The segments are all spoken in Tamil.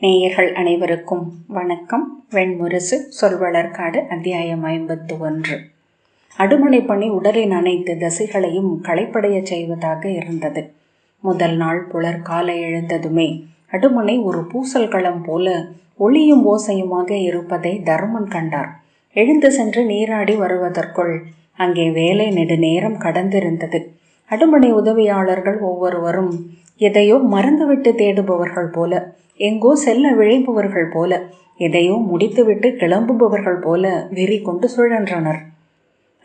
நேயர்கள் அனைவருக்கும் வணக்கம். வெண்முரசு சொல்வளர்காடு அத்தியாயம் 51. அடுமனை பணி உடலை நனைத்து தசைகளையும் களைப்படைய செய்வதாக இருந்தது. முதல் நாள் புலர் காலை எழுந்ததுமே அடுமனை ஒரு பூசல் களம் போல ஒளியும் ஓசையுமாக இருப்பதை தருமன் கண்டார். எழுந்து சென்று நீராடி வருவதற்குள் அங்கே வேலை நெடுநேரம் கடந்திருந்தது. அடுமனை உதவியாளர்கள் ஒவ்வொருவரும் எதையோ மறந்துவிட்டு தேடுபவர்கள் போல, எங்கோ செல்ல விழைப்பவர்கள் போல, எதையோ முடித்துவிட்டு கிளம்புபவர்கள் போல வெறி கொண்டு சுழன்றனர்.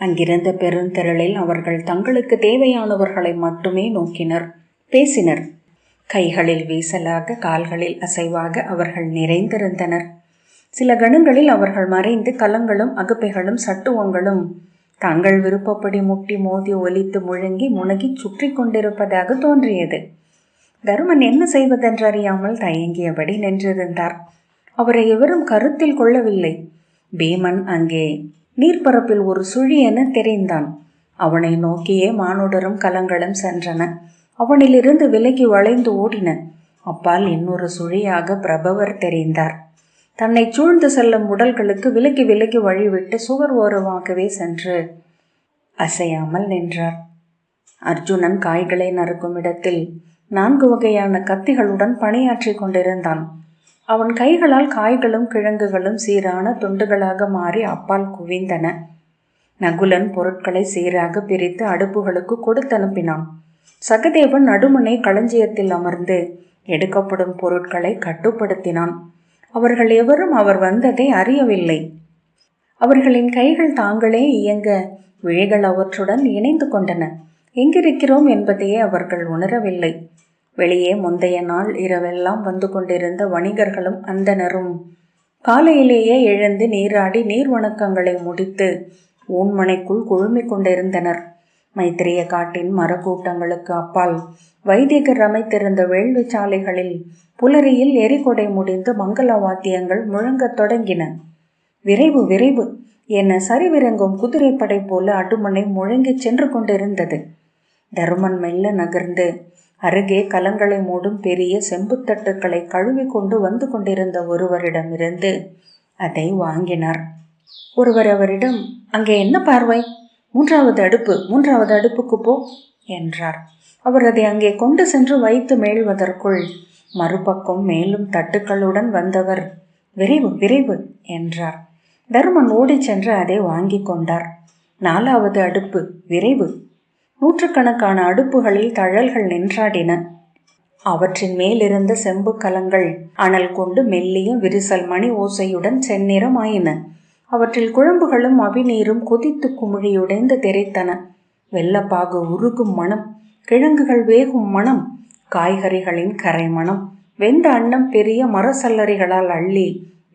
அங்கிருந்த பெருந்திரளில் அவர்கள் தங்களுக்கு தேவையானவர்களை மட்டுமே நோக்கினர், பேசினர். கைகளில் வீசலாக, கால்களில் அசைவாக அவர்கள் நிறைந்திருந்தனர். சில கணங்களில் அவர்கள் மறைந்து கலங்களும் அகுப்பைகளும் சட்டுவங்களும் தங்கள் விருப்பப்படி முட்டி மோதி ஒலித்து முழங்கி முனகி சுற்றி கொண்டிருப்பதாக தோன்றியது. தருமன் என்ன செய்வதென்றறியாமல் தயங்கியபடி நின்றிருந்தார். அவரை எவரும் கருத்தில் கொள்ளவில்லை. பீமன் அங்கே நீர்ப்பரப்பில் ஒரு சுழி என தெரிந்தான். அவனை நோக்கியே மானுடரும் கலங்களும் சென்றன. அவனிலிருந்து விலகி வளைந்து ஓடின. அப்பால் இன்னொரு சுழியாக பிரபவர் தெரிந்தார். தன்னை சூழ்ந்து செல்லும் உடல்களுக்கு விலகி விலகி வழிவிட்டு சுவர் ஓரமாகவே சென்று அசையாமல் நின்றார். அர்ஜுனன் காய்களை நறுக்கும் இடத்தில் 4 வகையான கத்திகளுடன் பணியாற்றி கொண்டிருந்தான். அவன் கைகளால் காய்களும் கிழங்குகளும் சீரான துண்டுகளாக மாறி அப்பால் குவிந்தன. நகுலன் பொருட்களை சீராக பிரித்து அடுப்புகளுக்கு கொடுத்தனுப்பினான். சகதேவன் நடுமனை களஞ்சியத்தில் அமர்ந்து எடுக்கப்படும் பொருட்களை கட்டுப்படுத்தினான். அவர்கள் எவரும் அவர் வந்ததை அறியவில்லை. அவர்களின் கைகள் தாங்களே இயங்க விழிகள் அவற்றுடன் இணைந்து கொண்டன. எங்கிருக்கிறோம் என்பதையே அவர்கள் உணரவில்லை. வெளியே முந்தைய நாள் இரவெல்லாம் வந்து கொண்டிருந்த வணிகர்களும் அந்தனரும் காலையிலேயே எழுந்து நீராடி நீர் வணக்கங்களை முடித்து ஊன்மனைக்குள் குழுமிக் கொண்டிருந்தனர். மைத்திரிய காட்டின் மரக்கூட்டங்களுக்கு அப்பால் வைதிகர் அமைத்திருந்த வேள்வி சாலைகளில் புலரியில் எரிகொடை முடிந்து மங்கள வாத்தியங்கள் முழங்கத் தொடங்கின. விரைவு விரைவு என சரிவிறங்கும் குதிரைப்படை போல அடுமனை முழங்கி சென்று கொண்டிருந்தது. தருமன் மெல்ல நகர்ந்து அருகே கலங்களை மூடும் பெரிய செம்புத்தட்டுக்களை கழுவி கொண்டு வந்து கொண்டிருந்த ஒருவரிடமிருந்து அதை வாங்கினார். ஒருவர் அவரிடம், அங்கே என்ன பார்வை? 3வது அடுப்பு, 3வது அடுப்புக்கு போ என்றார். அவர் அதை அங்கே கொண்டு சென்று வைத்து மேழ்வதற்குள் மறுபக்கம் மேலும் தட்டுக்களுடன் வந்தவர் விரைவு விரைவு என்றார். தருமன் ஓடி சென்று அதை வாங்கி கொண்டார். 4வது அடுப்பு, விரைவு. 100கணக்கான அடுப்புகளில் தழல்கள் நின்றாடின. அவற்றின் மேலிருந்த செம்பு கலங்கள் அனல் கொண்டு மெல்லிய விரிசல் மணி ஓசையுடன் செந்நிறமாயின. அவற்றில் குழம்புகளும் அவிநீரும் கொதித்து குமிழியுடைந்து தெரித்தன. வெள்ளப்பாகு உருகும் மனம், கிழங்குகள் வேகும் மனம், காய்கறிகளின் கரை மனம், வெந்த அன்னம் பெரிய மரசல்லரிகளால் அள்ளி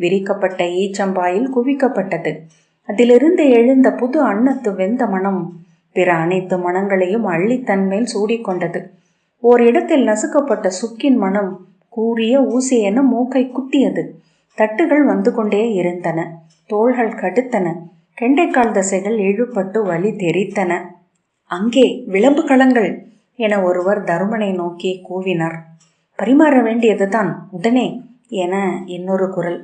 விரிக்கப்பட்ட ஈச்சம்பாயில் குவிக்கப்பட்டது. அதிலிருந்து எழுந்த புது அன்னத்து வெந்த மனம் பிற அனைத்து மனங்களையும் அள்ளித்தன்மேல் சூடிக்கொண்டது. ஓரிடத்தில் நசுக்கப்பட்ட சுக்கின் மனம் கூரிய ஊசி என மூக்கை குத்தியது. தட்டுகள் வந்து கொண்டே இருந்தன. தோள்கள் கடுத்தன. கெண்டைக்கால் தசைகள் இழுபட்டு வலி தெரித்தன. அங்கே விளம்பு களங்கள் என ஒருவர் தருமனை நோக்கி கூவினார். பரிமாற வேண்டியதுதான் உடனே என இன்னொரு குரல்.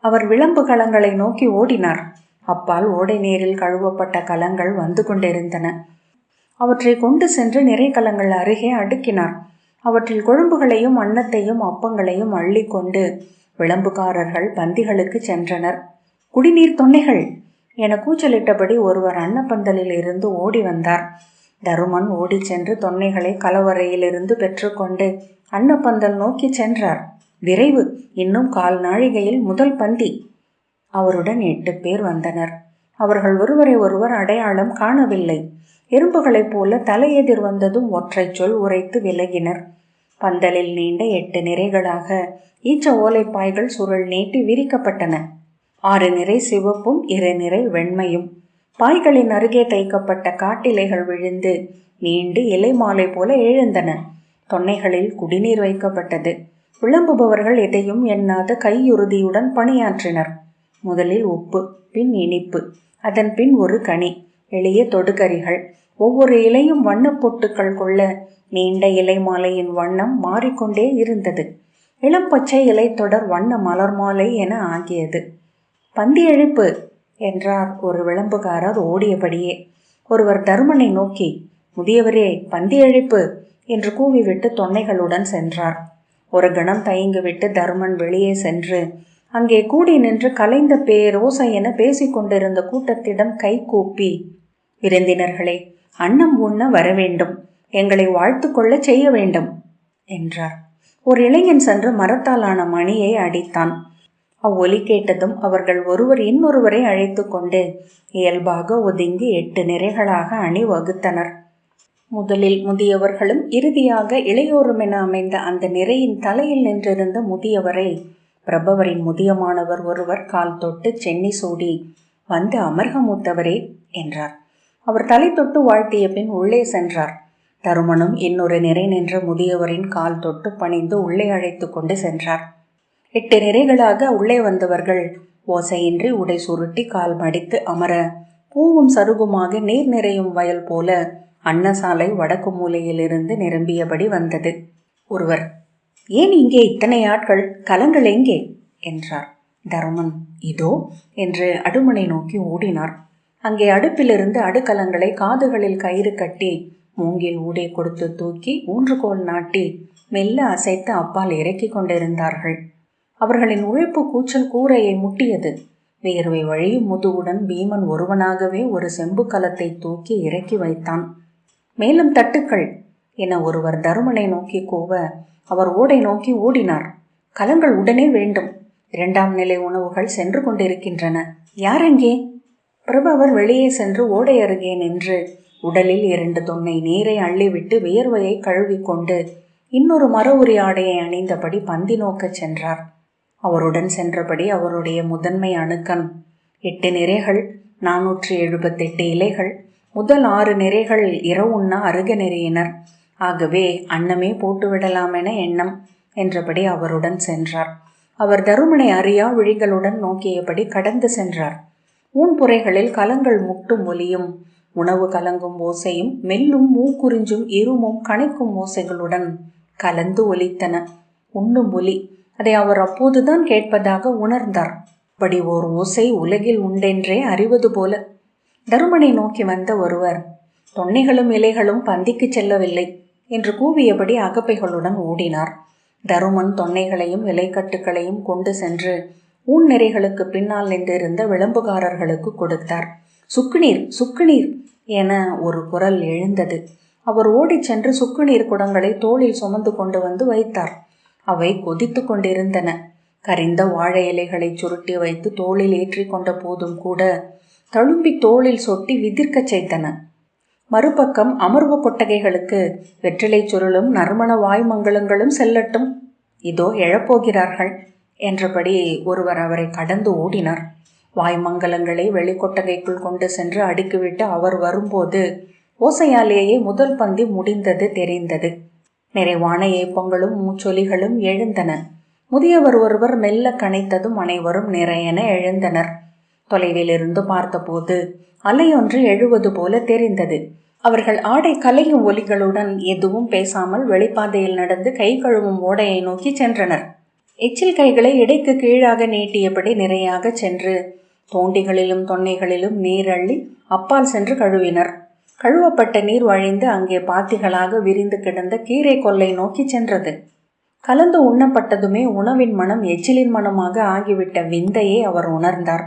அவர் விளம்பு களங்களை நோக்கி ஓடினார். அப்பால் ஓடை நீரில் கழுவப்பட்ட கலங்கள் வந்து கொண்டிருந்தன. அவற்றை கொண்டு சென்று நிறை கலங்கள் அருகே அடுக்கினார். அவற்றில் குழம்புகளையும் அன்னத்தையும் அப்பங்களையும் அள்ளி கொண்டு விளம்புக்காரர்கள் பந்திகளுக்கு சென்றனர். குடிநீர் தொன்னைகள் என கூச்சலிட்டபடி ஒருவர் அன்னப்பந்தலில் இருந்து ஓடி வந்தார். தருமன் ஓடி சென்று தொன்னைகளை கலவரையிலிருந்து பெற்றுக்கொண்டு அன்னப்பந்தல் நோக்கி சென்றார். விரைவு, இன்னும் 1/4 நாழிகையில் முதல் பந்தி. அவருடன் 8 பேர் வந்தனர். அவர்கள் ஒருவரை ஒருவர் அடையாளம் காணவில்லை. எறும்புகளைப் போல தலையெதிர் வந்ததும் ஒற்றை சொல் உரைத்து விலகினர். பந்தலில் நீண்ட 8 நிறைகளாக ஈச்ச ஓலைப்பாய்கள் சுருள் நீட்டி விரிக்கப்பட்டன. 6 நிறை சிவப்பும் 2 நிறை வெண்மையும். பாய்களின் அருகே தைக்கப்பட்ட காட்டிலைகள் விழுந்து நீண்டு இலை மாலை போல எழுந்தன. தொன்னைகளில் குடிநீர் வைக்கப்பட்டது. விளம்புபவர்கள் எதையும் எண்ணாத கையுறுதியுடன் பணியாற்றினர். முதலில் உப்பு, பின் இனிப்பு, அதன் பின் ஒரு கனி, எளிய தொடுகறிகள். ஒவ்வொரு இலையும் வண்ணப்பொட்டுக்கள் கொள்ள நீண்ட இலை மாலையின் வண்ணம் மாறிக்கொண்டே இருந்தது. இளம் பச்சை இலை தொடர் வண்ண மலர் மாலை என ஆகியது. பந்தி அழைப்பு என்றார் ஒரு விளம்புகாரர் ஓடியபடியே. ஒருவர் தருமனை நோக்கி, முதியவரே, பந்தி அழைப்பு என்று கூவிவிட்டு தொன்னைகளுடன் சென்றார். ஒரு கணம் தயங்கிவிட்டு தருமன் வெளியே சென்று அங்கே கூடி நின்று கலைந்த பேரோசை என பேசிக்கொண்டிருந்த கூட்டத்திடம் கை கூப்பி, விருந்தினர்களே, அன்னம் உண்ண வரவேண்டும், எங்களை வாழ்த்து கொள்ள செய்ய வேண்டும் என்றார். ஒரு இளைஞன் சென்று மரத்தாலான மணியை அடித்தான். அவ்வொலி கேட்டதும் அவர்கள் ஒருவர் இன்னொருவரை அழைத்து கொண்டு இயல்பாக ஒதுங்கி 8 நிறைகளாக அணிவகுத்தனர். முதலில் முதியவர்களும் இறுதியாக இளையோருமென அமைந்த அந்த நிறையின் தலையில் நின்றிருந்த முதியவரை பிரபவரின் முதியமானவர் ஒருவர் கால் தொட்டு சென்னி சூடி, வந்து அமர்க மூத்தவரே என்றார். அவர் தலை தொட்டு வாழ்த்திய பின் உள்ளே சென்றார். தருமனும் இன்னொரு நிறை நின்ற முதியவரின் கால் தொட்டு பணிந்து உள்ளே அழைத்து கொண்டு சென்றார். 8 நிறைகளாக உள்ளே வந்தவர்கள் ஓசையின்றி உடை சுருட்டி கால் மடித்து அமர, பூவும் சருகுமாக நீர் நிறையும் வயல் போல அன்னசாலை வடக்கு மூலையிலிருந்து நிரம்பியபடி வந்தது. ஒருவர், ஏன் இங்கே இத்தனை ஆட்கள், கலங்கள் எங்கே என்றார். தருமன் இதோ என்று அடுமனை நோக்கி ஓடினார். அங்கே அடுப்பிலிருந்து அடுக்கலங்களை காதுகளில் கயிறு கட்டி மூங்கில் ஊடே கொடுத்து தூக்கி ஊன்றுகோல் நாட்டி மெல்ல அசைத்து அப்பால் இறக்கி கொண்டிருந்தார்கள். அவர்களின் உழைப்பு கூச்சல் கூரையை முட்டியது. வேர்வை வழியும் முதுகுடன் பீமன் ஒருவனாகவே ஒரு செம்பு கலத்தை தூக்கி இறக்கி வைத்தான். மேலும் தட்டுக்கள் என ஒருவர் தருமனை நோக்கி கூவ அவர் ஓடை நோக்கி ஓடினார். கலங்கள் உடனே வேண்டும், 2ஆம் நிலை உணவுகள் சென்று கொண்டிருக்கின்றன. யாரெங்கே? பிரபவர் வெளியே சென்று ஓடை அருகே நின்று உடலில் 2 தொன்னை நீரை அள்ளிவிட்டு வியர்வையை கழுவிக்கொண்டு இன்னொரு மர உரி ஆடையை அணிந்தபடி பந்தி நோக்கச் சென்றார். அவருடன் சென்றபடி அவருடைய முதன்மை அணுக்கன் 8 நிறைகள், 478 இலைகள், முதல் 6 நிறைகள் இரவுண்ணா அருக நெறியினர். ஆகவே அன்னமே போட்டுவிடலாம் என எண்ணம் என்றபடி அவருடன் சென்றார். அவர் தருமனை அறியா விழிகளுடன் நோக்கியபடி கடந்து சென்றார். ஊன்புறைகளில் கலங்கள் முட்டும் ஒலியும் உணவு கலங்கும் ஓசையும் மெல்லும் மூக்குறிஞ்சும் இருமும் கணைக்கும் ஓசைகளுடன் கலந்து ஒலித்தன. உண்ணும் ஒலி, அதை அவர் அப்போதுதான் கேட்பதாக உணர்ந்தார். அப்படி ஓர் ஓசை உலகில் உண்டென்றே அறிவது போல. தருமனை நோக்கி வந்த ஒருவர், தொன்னைகளும் இலைகளும் பந்திக்கு செல்லவில்லை என்று கூவியபடி அகப்பைகளுடன் ஓடினார். தருமன் தொன்னைகளையும் இலைக்கட்டுகளையும் கொண்டு சென்று ஊன் நிறைகளுக்கு பின்னால் நின்றிருந்த விளம்புகாரர்களுக்கு கொடுத்தார். சுக்குநீர், சுக்குநீர் என ஒரு குரல் எழுந்தது. அவர் ஓடிச் சென்று சுக்குநீர் குடங்களை தோளில் சுமந்து கொண்டு வந்து வைத்தார். அவை கொதித்து கொண்டிருந்தன. கரிந்த வாழை இலைகளை சுருட்டி வைத்து தோளில் ஏற்றி கொண்ட போதும் கூட தழும்பி தோளில் சொட்டி விதிர்க்கச் செய்தன. மறுபக்கம் அமர்வு கொட்டகைகளுக்கு வெற்றிலை சுருளும் நறுமண வாய்மங்கலங்களும் செல்லட்டும், இதோ எழப்போகிறார்கள் என்றபடி ஒருவர் அவரை கடந்து ஓடினார். வாய்மங்கலங்களை வெளிக்கொட்டகைக்குள் கொண்டு சென்று அடுக்கிவிட்டு அவர் வரும்போது ஓசையாலேயே முதல் பந்தி முடிந்தது தெரிந்தது. நிறைவான ஏப்பங்களும் மூச்சொலிகளும் எழுந்தன. முதியவர் ஒருவர் மெல்ல கனைத்ததும் அனைவரும் நிறையென எழுந்தனர். தொலைவிலிருந்து பார்த்தபோது அலையொன்று எழுவது போல தெரிந்தது. அவர்கள் ஆடை கலையும் ஒலிகளுடன் எதுவும் பேசாமல் வெளிப்பாதையில் நடந்து கை கழுவும் ஓடையை நோக்கி சென்றனர். எச்சில் கைகளை இடைக்கு கீழாக நீட்டியபடி நிறையாக சென்று தோண்டிகளிலும் தொன்னைகளிலும் நீர் அள்ளி அப்பால் சென்று கழுவினர். கழுவப்பட்ட நீர் வழிந்து அங்கே பாத்திகளாக விரிந்து கிடந்த கீரை கொல்லை நோக்கி சென்றது. கலந்து உண்ணப்பட்டதுமே உணவின் மனம் எச்சிலின் மனமாக ஆகிவிட்ட விந்தையை அவர் உணர்ந்தார்.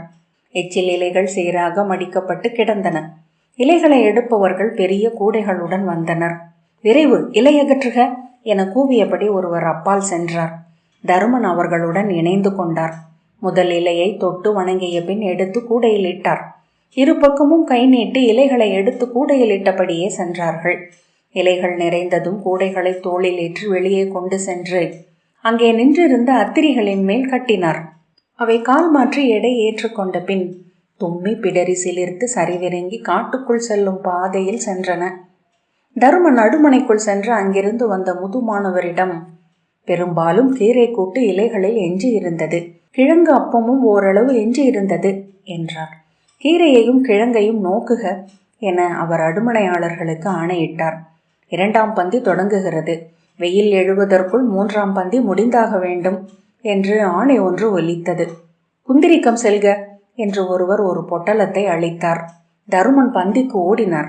எச்சில் இலைகள் சீராக மடிக்கப்பட்டு கிடந்தன. இலைகளை எடுப்பவர்கள் பெரிய கூடைகளுடன் வந்தனர். விரைவு, இலையகற்றுக என கூவியபடி ஒருவர் அப்பால் சென்றார். தருமன் அவர்களுடன் இணைந்து கொண்டார். முதல் இலையை தொட்டு வணங்கிய பின் எடுத்து கூடையில் இட்டார். இரு பக்கமும் கை நீட்டி இலைகளை எடுத்து கூடையில் இட்டபடியே சென்றார்கள். இலைகள் நிறைந்ததும் கூடைகளை தோளில் ஏற்றி வெளியே கொண்டு சென்று அங்கே நின்றிருந்த அத்திரிகளின் மேல் கட்டினார். அவை கால் மாற்றி எடை ஏற்றுக்கொண்ட பின் தும்மி பிடரி சிலிர்த்து சரிவிறங்கி காட்டுக்குள் செல்லும் பாதையில் சென்றன. தருமன் அடுமனைக்குள் சென்று அங்கிருந்து வந்த முதுமானவரிடம், பெரும்பாலும் கீரை கூட்டு இலைகளில் எஞ்சி இருந்தது, கிழங்கு அப்பமும் ஓரளவு எஞ்சி இருந்தது என்றார். கீரையையும் கிழங்கையும் நோக்குக என அவர் அடுமனையாளர்களுக்கு ஆணையிட்டார். 2ஆம் பந்தி தொடங்குகிறது. வெயில் எழுவதற்குள் 3ஆம் பந்தி முடிந்தாக வேண்டும் என்று ஆணை ஒன்று ஒலித்தது. குந்திரிக்கம் செல்க என்று ஒருவர் ஒரு பொட்டலத்தை அளித்தார். தருமன் பந்திக்கு ஓடினார்.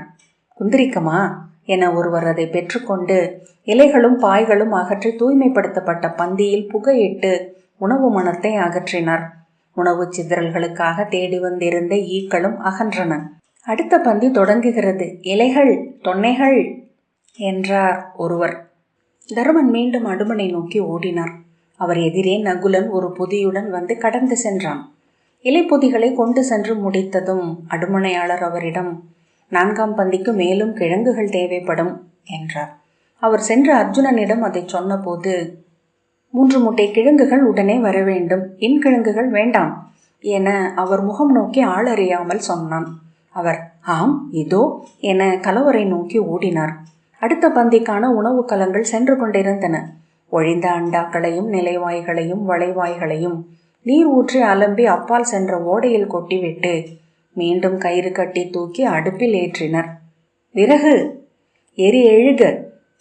குந்திரிக்கமா என ஒருவர் அதை பெற்றுக்கொண்டு இலைகளும் பாய்களும் அகற்றி தூய்மைப்படுத்தப்பட்ட பந்தியில் புகையிட்டு உணவு மணத்தை அகற்றினார். உணவு சிதறல்களுக்காக தேடி வந்திருந்த ஈக்களும் அகன்றன. அடுத்த பந்தி தொடங்குகிறது, இலைகள் தொன்னைகள் என்றார் ஒருவர். தருமன் மீண்டும் அடுமனை நோக்கி ஓடினார். அவர் எதிரே நகுலன் ஒரு பொதியுடன் வந்து கடந்து சென்றான். இலைப்பொதிகளை கொண்டு சென்று முடித்ததும் அடுமனையாளர் அவரிடம், 4ஆம் பந்திக்கு மேலும் கிழங்குகள் தேவைப்படும் என்றார். அவர் சென்று அர்ஜுனனிடம் அதை சொன்னபோது, 3 மூட்டை கிழங்குகள் உடனே வர வேண்டும், கிழங்குகள் வேண்டாம் என அவர் முகம் நோக்கி ஆளறியாமல் சொன்னான். அவர் ஆம் இதோ என கலவரை நோக்கி ஓடினார். அடுத்த பந்திக்கான உணவு கலங்கள் சென்று கொண்டிருந்தன. ஒழிந்த அண்டாக்களையும் நிலைவாய்களையும் வளைவாய்களையும் நீர் ஊற்றி அலம்பி அப்பால் சென்ற ஓடையில் கொட்டிவிட்டு மீண்டும் கயிறு கட்டி தூக்கி அடுப்பில் ஏற்றினர். விறகு எரி எழுக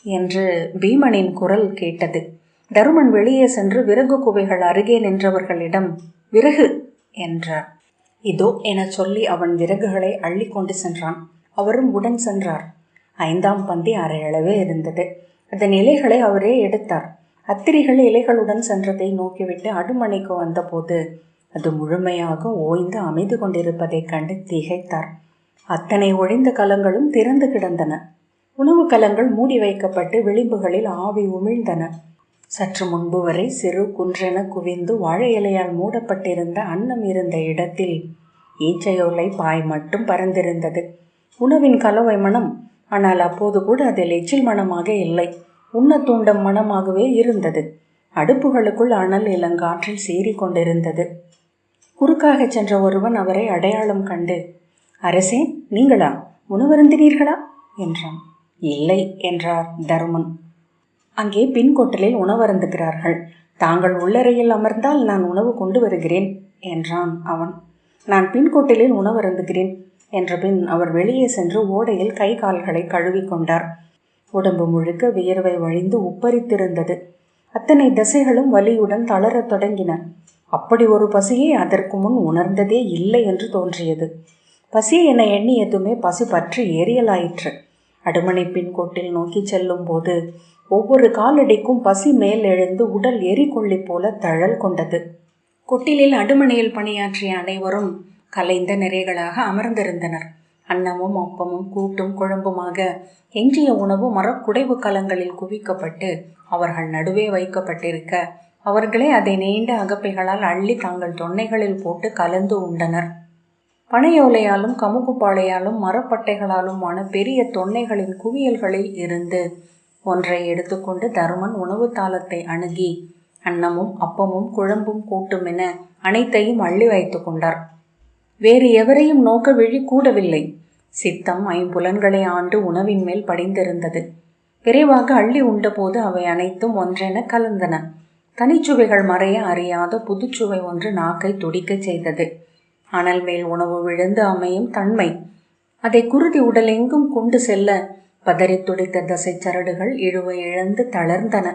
என்று பீமனின் குரல் கேட்டது. தருமன் வெளியே சென்று விறகு குவைகள் அருகே நின்றவர்களிடம் விறகு என்றார். இதோ என சொல்லி அவன் விறகுகளை அள்ளி கொண்டு சென்றான். அவரும் உடன் சென்றார். 5ஆம் பந்தி அரையளவே இருந்தது. அதன் இலைகளை அவரே எடுத்தார். அத்திரிகள் இலைகளுடன் சென்றதை நோக்கிவிட்டு அடுமனைக்கு வந்தபோது அது முழுமையாக ஓய்ந்து அமைது கொண்டிருப்பதைக் கண்டு திகைத்தார். அத்தனை ஒழிந்த கலங்களும் திறந்து கிடந்தன. உணவு கலங்கள் மூடி வைக்கப்பட்டு விளிம்புகளில் ஆவி உமிழ்ந்தன. சற்று முன்பு வரை சிறு குன்றென குவிந்து வாழை இலையால் மூடப்பட்டிருந்த அன்னம் இருந்த இடத்தில் ஈச்சையோலை பாய் மட்டும் பறந்திருந்தது. உணவின் கலவை மனம், ஆனால் அப்போது கூட அதில் எச்சில் மனமாக இல்லை, உண்ண தூண்டும் மனமாகவே இருந்தது. அடுப்புகளுக்குள் அனல் இளங்காற்றில் சீறி கொண்டிருந்தது. குறுக்காக சென்ற ஒருவன் அவரை அடையாளம் கண்டு, அரசே நீங்களா, உணவருந்தினீர்களா என்றான். இல்லை என்றார் தருமன். அங்கே பின்கொட்டலில் உணவருந்துகிறார்கள். தாங்கள் உள்ளறையில் அமர்ந்தால் நான் உணவு கொண்டு வருகிறேன் என்றான் அவன். நான் பின்கொட்டலில் உணவருந்துகிறேன் என்ற பின் அவர் வெளியே சென்று ஓடையில் கை கால்களை கழுவி கொண்டார். உடம்பு முழுக்க வியர்வை வழிந்து உப்பரித்திருந்தது. அத்தனை தசைகளும் வலியுடன் தளரத் தொடங்கின. அப்படி ஒரு பசியை அதற்கு முன் உணர்ந்ததே இல்லை என்று தோன்றியது. பசி என எண்ணியதுமே பசி பற்றி ஏறியலாயிற்று. அடுமனை பின்கோட்டில் நோக்கி செல்லும் போது ஒவ்வொரு காலடிக்கும் பசி மேல் எழுந்து உடல் எரிகொள்ளி போல தழல் கொண்டது. கொட்டிலில் அடுமனையில் பணியாற்றிய அனைவரும் கலைந்த நிறைகளாக அமர்ந்திருந்தனர். அன்னமும் அப்பமும் கூட்டும் குழம்புமாக எஞ்சிய உணவு மரக்குடைவு கலங்களில் குவிக்கப்பட்டு அவர்கள் நடுவே வைக்கப்பட்டிருக்க அவர்களே அதை நீண்ட அகப்பைகளால் அள்ளி தாங்கள் தொன்னைகளில் போட்டு கலந்து உண்டனர். பனையோலையாலும் கமுகுப்பாளையாலும் மரப்பட்டைகளாலும் ஆன பெரிய தொன்னைகளின் குவியல்களில் இருந்து ஒன்றை எடுத்துக்கொண்டு தருமன் உணவு தாளத்தை அணுகி அன்னமும் அப்பமும் குழம்பும் கூட்டும் என அனைத்தையும் அள்ளி வைத்து கொண்டார். வேறு எவரையும் நோக்க விழி கூடவில்லை. சித்தம் ஐம்புலன்களை ஆண்டு உணவின் மேல் படிந்திருந்தது. விரைவாக அள்ளி உண்டபோது அவை அனைத்தும் ஒன்றென கலந்தன. தனிச்சுவைகள் மறைய அறியாத புதுச்சுவை ஒன்று நாக்கை துடிக்கச் செய்தது. அனல் மேல் உணவு விழுந்து அமையும் தன்மை அதை குருதி உடலெங்கும் கொண்டு செல்ல பதறி துடித்த தசை சரடுகள் இழுவை இழந்து தளர்ந்தன.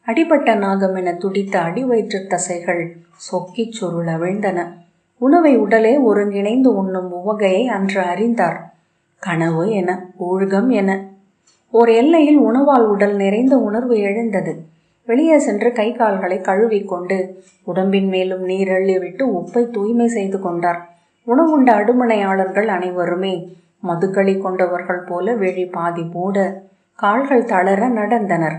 அடிபட்ட நாகம் என துடித்த அடிவயிற்று தசைகள் சொக்கி சுருள் அவிழ்ந்தன. உணவை உடலே ஒருங்கிணைந்து உண்ணும் உவகையை அன்று அறிந்தார். கனவு என, ஊழ்கம் என. ஓர் எல்லையில் உணவால் உடல் நிறைந்த உணர்வு எழுந்தது. வெளியே சென்று கை கால்களை கழுவிக்கொண்டு உடம்பின் மேலும் நீரள்ளி விட்டு உப்பை தூய்மை செய்து கொண்டார். உணவுண்ட அடுமனையாளர்கள் அனைவருமே மதுக்களி கொண்டவர்கள் போல விழி பாதி மூட கால்கள் தளர நடந்தனர்.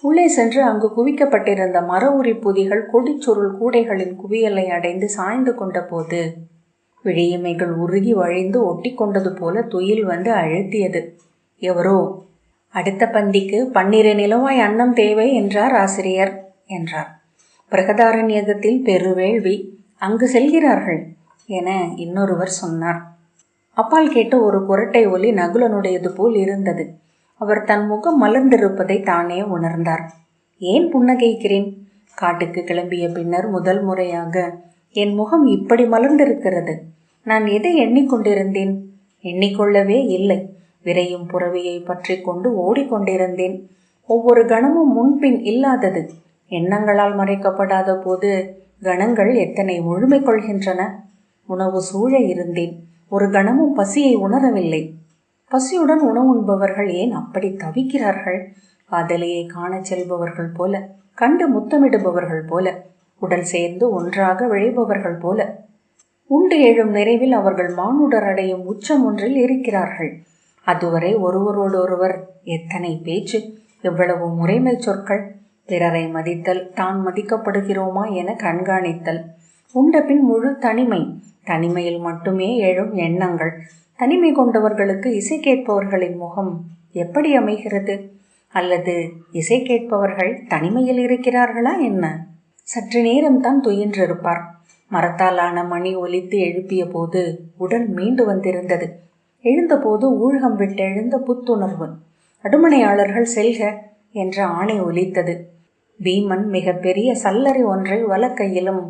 உள்ளே சென்று அங்கு குவிக்கப்பட்டிருந்த மர உரி புதிகள் கொடிச்சுருள் கூடைகளின் குவியலை அடைந்து சாய்ந்து கொண்ட போது விழியிமைகள் உருகி வழிந்து ஒட்டி கொண்டது போல துயில் வந்து அழுத்தியது. எவரோ, அடுத்த பந்திக்கு 12 நிலவாய் அன்னம் தேவை என்றார் ஆசிரியர் என்றார். பிரகதாரண்யகத்தில் பெருவேள்வி, அங்கு செல்கிறார்கள் என இன்னொருவர் சொன்னார். அப்பால் கேட்ட ஒரு குரட்டை ஒலி நகுலனுடையது போல் இருந்தது. அவர் தன் முகம் மலர்ந்திருப்பதை தானே உணர்ந்தார். ஏன் புன்னகைக்கிறேன்? காட்டுக்கு கிளம்பிய பின்னர் முதல் முறையாக என் முகம் இப்படி மலர்ந்திருக்கிறது. நான் எதை எண்ணிக்கொண்டிருந்தேன்? எண்ணிக்கொள்ளவே இல்லை. விரையும் புறவியை பற்றி கொண்டு ஓடிக்கொண்டிருந்தேன். ஒவ்வொரு கணமும் முன்பின் இல்லாதது. எண்ணங்களால் மறைக்கப்படாத போது கணங்கள் எத்தனை முழுமை கொள்கின்றன. உணவு சூழ இருந்தேன். ஒரு கணமும் பசியை உணரவில்லை. பசியுடன் உணவுண்பவர்கள் ஏன் அப்படி தவிக்கிறார்கள்? காதலியை காணச் செல்பவர்கள் போல, கண்டு முத்தமிடுபவர்கள் போல, உடல் சேர்ந்து ஒன்றாக விழைபவர்கள் போல. உண்டு எழும் நிறைவில் அவர்கள் மானுடர் அடையும் உச்சம் ஒன்றில் இருக்கிறார்கள். அதுவரை ஒருவரோடொருவர் எத்தனை பேச்சு, எவ்வளவு முறைமை சொற்கள், பிறரை மதித்தல், தான் மதிக்கப்படுகிறோமா என கண்காணித்தல். உண்ட பின் முழு தனிமை. தனிமையில் மட்டுமே எழும் எண்ணங்கள். தனிமை கொண்டவர்களுக்கு இசை கேட்பவர்களின் முகம் எப்படி அமைகிறது? அல்லது இசை கேட்பவர்கள் தனிமையில் இருக்கிறார்களா என்ன? சற்று நேரம்தான் துயின்றிருப்பார். மரத்தாலான மணி ஒலித்து எழுப்பிய போது உடல் மீண்டு வந்திருந்தது. எழுந்தபோது ஊழகம் விட்டெழுந்த புத்துணர்வு. அடுமனையாளர்கள் செல்க என்ற ஆணை ஒலித்தது. பீமன் மிக பெரிய சல்லறை ஒன்றை வலக்கையிலும்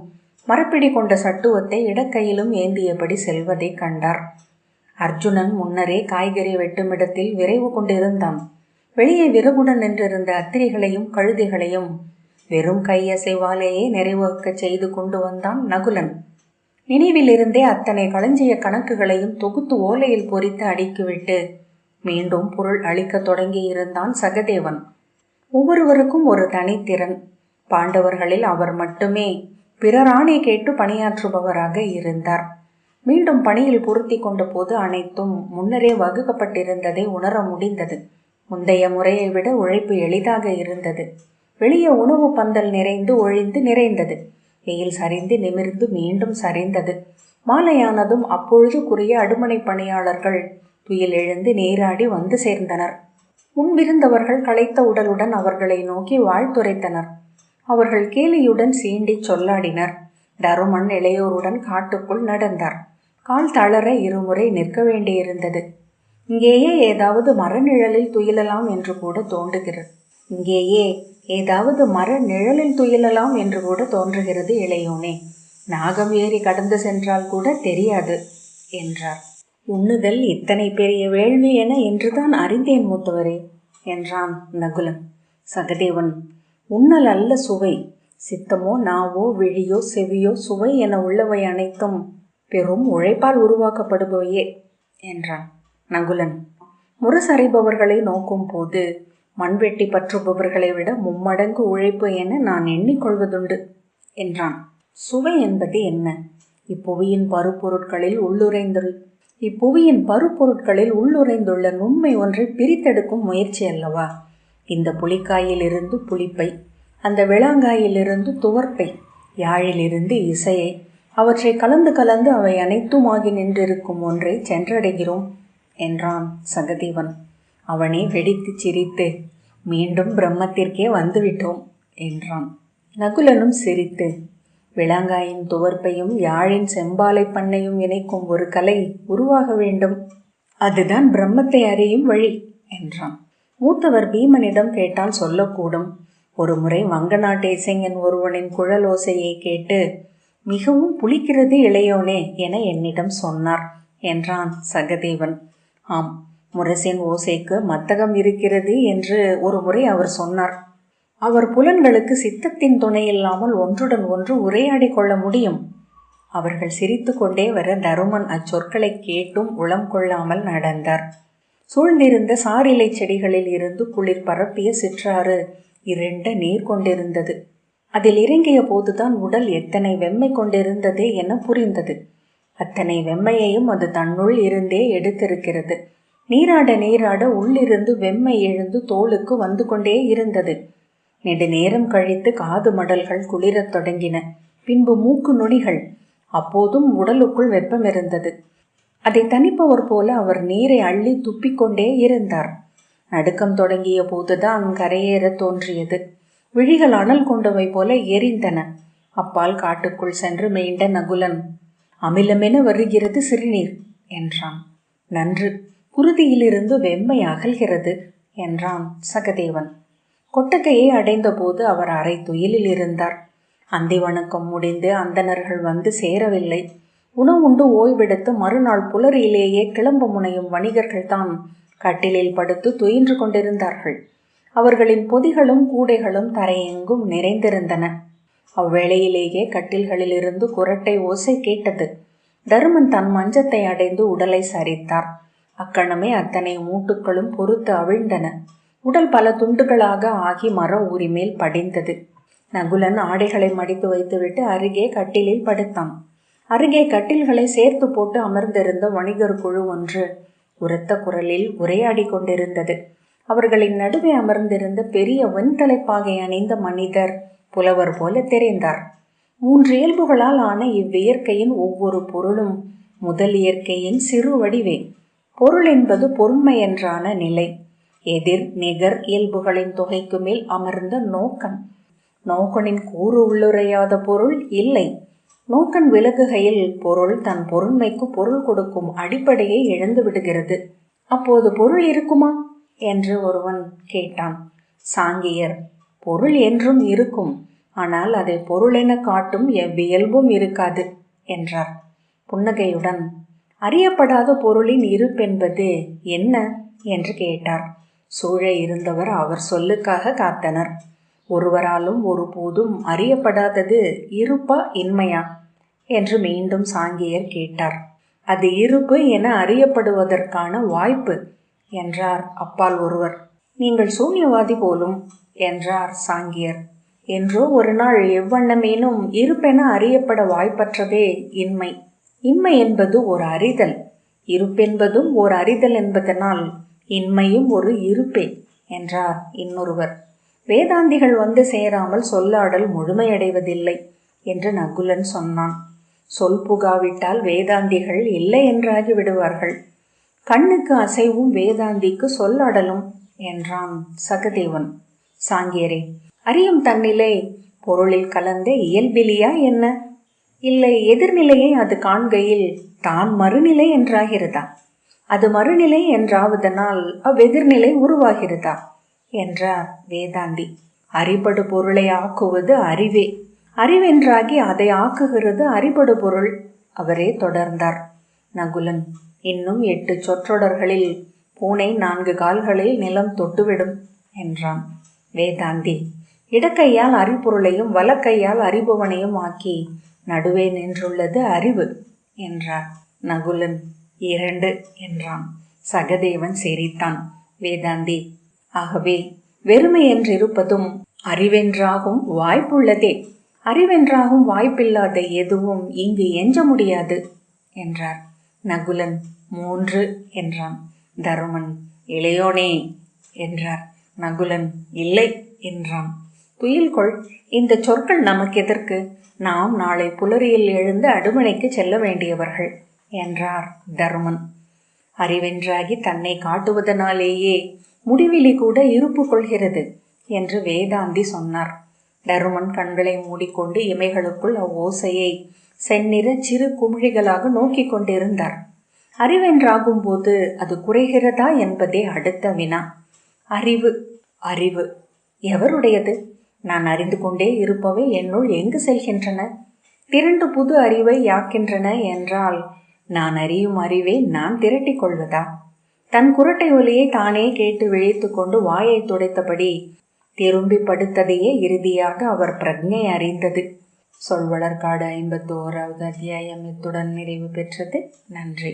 மரப்பிடி கொண்ட சட்டுவத்தை இடக்கையிலும் ஏந்தியபடி செல்வதை கண்டார். அர்ஜுனன் முன்னரே காய்கறி வெட்டுமிடத்தில் விரைவு கொண்டிருந்தான். வெளியே விறகுடன் நின்றிருந்த அத்திரிகளையும் கழுதைகளையும் வெறும் கையசைவாலேயே நிறைவகுக்க செய்து கொண்டு வந்தான் நகுலன். நினைவிலிருந்தே அத்தனை களஞ்சிய கணக்குகளையும் தொகுத்து ஓலையில் பொறித்து அடுக்கிவிட்டு மீண்டும் பொருள் அளிக்க தொடங்கியிருந்தான் சகதேவன். ஒவ்வொருவருக்கும் ஒரு தனித்திறன். பாண்டவர்களில் அவர் மட்டுமே பிறராணை கேட்டு பணியாற்றுபவராக இருந்தார். மீண்டும் பணியில் பொருத்தி கொண்ட போது அனைத்தும் முன்னரே வகுக்கப்பட்டிருந்ததை உணர முடிந்தது. முந்தைய முறையை விட உழைப்பு எளிதாக இருந்தது. வெளியே உணவு பந்தல் நிறைந்து ஒழிந்து நிறைந்தது. வெயில் சரிந்து நிமிர்ந்து மீண்டும் சரிந்தது. மாலையானதும் அப்பொழுதுக்குரிய அடுமனை பணியாளர்கள் துயில் எழுந்து நீராடி வந்து சேர்ந்தனர். முன்பிருந்தவர்கள் களைத்த உடலுடன் அவர்களை நோக்கி வாழ்த்துரைத்தனர். அவர்கள் கேலியுடன் சீண்டி சொல்லாடினர். தருமன் இளையோருடன் காட்டுக்குள் நடந்தார். கால் தளர இருமுறை நிற்க வேண்டியிருந்தது. இங்கேயே ஏதாவது மரநிழலில் துயிலலாம் என்று கூட தோன்றுகிறது. இளையோனே, நாகம் ஏறி கடந்து சென்றால் கூட தெரியாது என்றார். உண்ணுதல் இத்தனை பெரிய வேள்வி என என்றுதான் அறிந்தேன் மூத்தவரே என்றான் நகுலன். சகதேவன், உண்ணல் அல்ல சுவை. சித்தமோ நாவோ விழியோ செவியோ சுவை என உள்ளவை அனைத்தும் பெரும் உழைப்பால் உருவாக்கப்படுபவையே என்றான் நகுலன். முரசறைபவர்களை நோக்கும் போது மண்வெட்டி பற்றுபவர்களை விட மும்மடங்கு உழைப்பு என நான் எண்ணிக்கொள்வதுண்டு என்றான். சுவை என்பது என்ன? இப்புவியின் பருப்பொருட்களில் உள்ளுரைந்துள்ள நுண்மை ஒன்றை பிரித்தெடுக்கும் முயற்சி அல்லவா. இந்த புலிக்காயிலிருந்து புளிப்பை, அந்த விளாங்காயிலிருந்து துவர்ப்பை, யாழிலிருந்து இசையை, அவற்றை கலந்து கலந்து அவை அனைத்துமாகி நின்றிருக்கும் ஒன்றை சென்றடைகிறோம் என்றான் சகதேவன். அவனே வெடித்து சிரித்து, மீண்டும் பிரம்மத்திற்கே வந்துவிட்டோம் என்றான். நகுலனும் சிரித்து, விளாங்காயின் துவர்ப்பையும் யாழின் செம்பாலை பண்ணையும் இணைக்கும் ஒரு கலை உருவாக வேண்டும். அதுதான் பிரம்மத்தை அறியும் வழி என்றான். மூத்தவர் பீமனிடம் கேட்டால் சொல்லக்கூடும். ஒரு முறை வங்க நாட்டு இசைஞன் ஒருவனின் குழலோசையை கேட்டு, மிகவும் புளிக்கிறது இளையோனே என என்னிடம் சொன்னார் என்றான் சகதேவன். ஆம், முரசின் ஓசைக்கு மத்தகம் இருக்கிறது என்று ஒரு முறை அவர் சொன்னார். அவர் புலன்களுக்கு சித்தத்தின் துணை இல்லாமல் ஒன்றுடன் ஒன்று உரையாடி கொள்ள முடியும். அவர்கள் சிரித்து கொண்டே வர தருமன் அச்சொற்களை கேட்டும் உளம் கொள்ளாமல் நடந்தார். சூழ்ந்திருந்த சாரிலை செடிகளில் இருந்து குளிர் பரப்பிய சிற்றாறு இருண்ட நீர் கொண்டிருந்தது. அதில் இறங்கிய போதுதான் உடல் எத்தனை வெம்மை கொண்டிருந்தது என புரிந்தது. அத்தனை வெம்மையையும் அது தன்னுள் இருந்தே எடுத்திருக்கிறது. நீராட உள்ளிருந்து வெம்மை எழுந்து தோலுக்கு வந்து கொண்டே இருந்தது. நெடுநேரம் கழித்து காது மடல்கள் குளிரத் தொடங்கின. பின்பு மூக்கு நுனிகள். அப்போதும் உடலுக்குள் வெப்பம் இருந்தது. அதை தணிப்பவர் போல அவர் நீரை அள்ளி துப்பிக்கொண்டே இருந்தார். நடுக்கம் தொடங்கிய போதுதான் கரையேற தோன்றியது. விழிகள் அனல் கொண்டவை போல எரிந்தன. அப்பால் காட்டுக்குள் சென்று மீண்ட நகுலன், அமிலமென வருகிறது சிறுநீர் என்றான். நன்று, குருதியிலிருந்து வெம்மை அகல்கிறது என்றான் சகதேவன். கொட்டகையை அடைந்த போது அவர் அரை துயிலில் இருந்தார். அந்தி வணக்கம் முடிந்து அந்தணர்கள் வந்து சேரவில்லை. உணவுண்டு ஓய்வெடுத்து மறுநாள் புலரியிலேயே கிளம்ப முனையும் வணிகர்கள் தான் கட்டிலில் படுத்து துயின்று கொண்டிருந்தார்கள். அவர்களின் பொதிகளும் கூடைகளும் தரையெங்கும் நிறைந்திருந்தன. அவ்வேளையிலேயே கட்டில்களிலிருந்து குரட்டை ஓசை கேட்டது. தருமன் தன் மஞ்சத்தை அடைந்து உடலை சரித்தார். அக்கணமே அத்தனை மூட்டுக்களும் பொறுத்து அவிழ்ந்தன. உடல் பல துண்டுகளாக ஆகி மர ஊரி மேல் படிந்தது. நகுலன் ஆடைகளை மடித்து வைத்துவிட்டு அருகே கட்டிலில் படுத்தான். அருகே கட்டில்களை சேர்த்து போட்டு அமர்ந்திருந்த வணிகர் குழு ஒன்று உரத்த குரலில் உரையாடி கொண்டிருந்தது. அவர்களின் நடுவே அமர்ந்திருந்த பெரிய வெண்தலைப்பாகை அணிந்த மனிதர் புலவர் போல தெரிந்தார். 3 இயல்புகளால் ஆன இவ்வியற்கையின் ஒவ்வொரு பொருளும் முதல் இயற்கையின் சிறு வடிவே. பொருள் என்பது பொருண்மை என்றான நிலை. எதிர் நிகர் இயல்புகளின் தொகைக்கு மேல் அமர்ந்த நோக்கன். நோக்கனின் கூறு உள்ளுரையாத பொருள் இல்லை. நோக்கன் விலகுகையில் பொருள் தன் பொருண்மைக்கு பொருள் கொடுக்கும் அடிப்படையை இழந்து விடுகிறது. அப்போது பொருள் இருக்குமா என்று ஒருவன் கேட்டான். சாங்கியர், பொருள் என்றும் இருக்கும், ஆனால் அதை பொருளென காட்டும் எவ்வியல்பும் இருக்காது என்றார். புன்னகையுடன், அறியப்படாத பொருளின் இருப்பென்பது என்ன என்று கேட்டார். சூழ இருந்தவர் அவர் சொல்லுக்காக காத்தனர். ஒருவராலும் ஒருபோதும் அறியப்படாதது இருப்பா இன்மையா என்று மீண்டும் சாங்கியர் கேட்டார். அது இருப்பு என அறியப்படுவதற்கான வாய்ப்பு என்றார் அப்பால் ஒருவர். நீங்கள் சூன்யவாதி போலும் என்றார் சாங்கியர். என்றோ ஒரு நாள் எவ்வண்ணமேனும் இருப்பென அறியப்பட வாய்ப்பற்றதே இன்மை. இன்மை என்பது ஒரு அறிதல், இருப்பென்பதும் ஓர் அறிதல் என்பதனால் இன்மையும் ஒரு இருப்பே என்றார் இன்னொருவர். வேதாந்திகள் வந்து சேராமல் சொல்லாடல் முழுமையடைவதில்லை என்று நகுலன் சொன்னான். சொல் புகாவிட்டால் வேதாந்திகள் இல்லை என்றாகி விடுவார்கள். கண்ணுக்கு அசைவும் வேதாந்திக்கு சொல்லாடலும் என்றான் சகதேவன். சாங்கியரே, அறியும் தன்னிலை பொருளில் கலந்த இயல்பிலியா என்ன? இல்லை எதிர்நிலையை அது காண்கையில் தான் மறுநிலை என்றாகிறதா? அது மறுநிலை என்றாவதனால் அவ்வெதிர்நிலை உருவாகிறதா என்றார் வேதாந்தி. அறிபடு பொருளை ஆக்குவது அறிவே. அறிவென்றாகி அதை ஆக்குகிறது அறிபடு பொருள். அவரே தொடர்ந்தார். நகுலன், இன்னும் 8 சொற்றொடர்களில் பூனை 4 கால்களில் நிலம் தொட்டுவிடும் என்றான். வேதாந்தி, இடக்கையால் அறிபொருளையும் வலக்கையால் அறிபவனையும் ஆக்கி நடுவே நின்றுள்ளது அறிவு என்றார். நகுலன் 2 என்றான். சகதேவன் சிரித்தான். வேதாந்தி, ஆகவே வெறுமை என்றிருப்பதும் அறிவென்றாகும் வாய்ப்புள்ளதே. அறிவென்றாகும் வாய்ப்பில்லாத எதுவும் இங்கு எஞ்ச முடியாது என்றார். நகுலன் 3 என்றான். தருமன், இளையோனே என்றார். நகுலன் இல்லை என்றான். துயில்கொள், இந்த சொற்கள் நமக்கு எதற்கு? நாம் நாளை புலரியில் எழுந்து அடுமனைக்கு செல்ல வேண்டியவர்கள் என்றார் தருமன். அறிவென்றாகி தன்னை காட்டுவதனாலேயே முடிவிலி கூட இருப்பு கொள்கிறது என்று வேதாந்தி சொன்னார். தருமன் கண்களை மூடிக்கொண்டு இமைகளுக்குள் அவ்வோசையை செந்நிற சிறு குமிழிகளாக நோக்கி கொண்டிருந்தார். அறிவென்றாகும் போது அது குறைகிறதா என்பதே அடுத்த வினா. அறிவு அறிவு எவருடையது? நான் அறிந்து கொண்டே இருப்பவை என்னுள் எங்கு செல்கின்றன? திரண்டு புது அறிவை யாக்கின்றன என்றால் நான் அறியும் அறிவை நான் திரட்டிக் கொள்வதா? தன் குரட்டை ஒலியை தானே கேட்டு விழித்து கொண்டு வாயை துடைத்தபடி திரும்பி படுத்ததையே இறுதியாக அவர் பிரஜை அறிந்தது. சொல்வளர்காடு 51வது அத்தியாயம் இத்துடன் நிறைவு பெற்றது. நன்றி.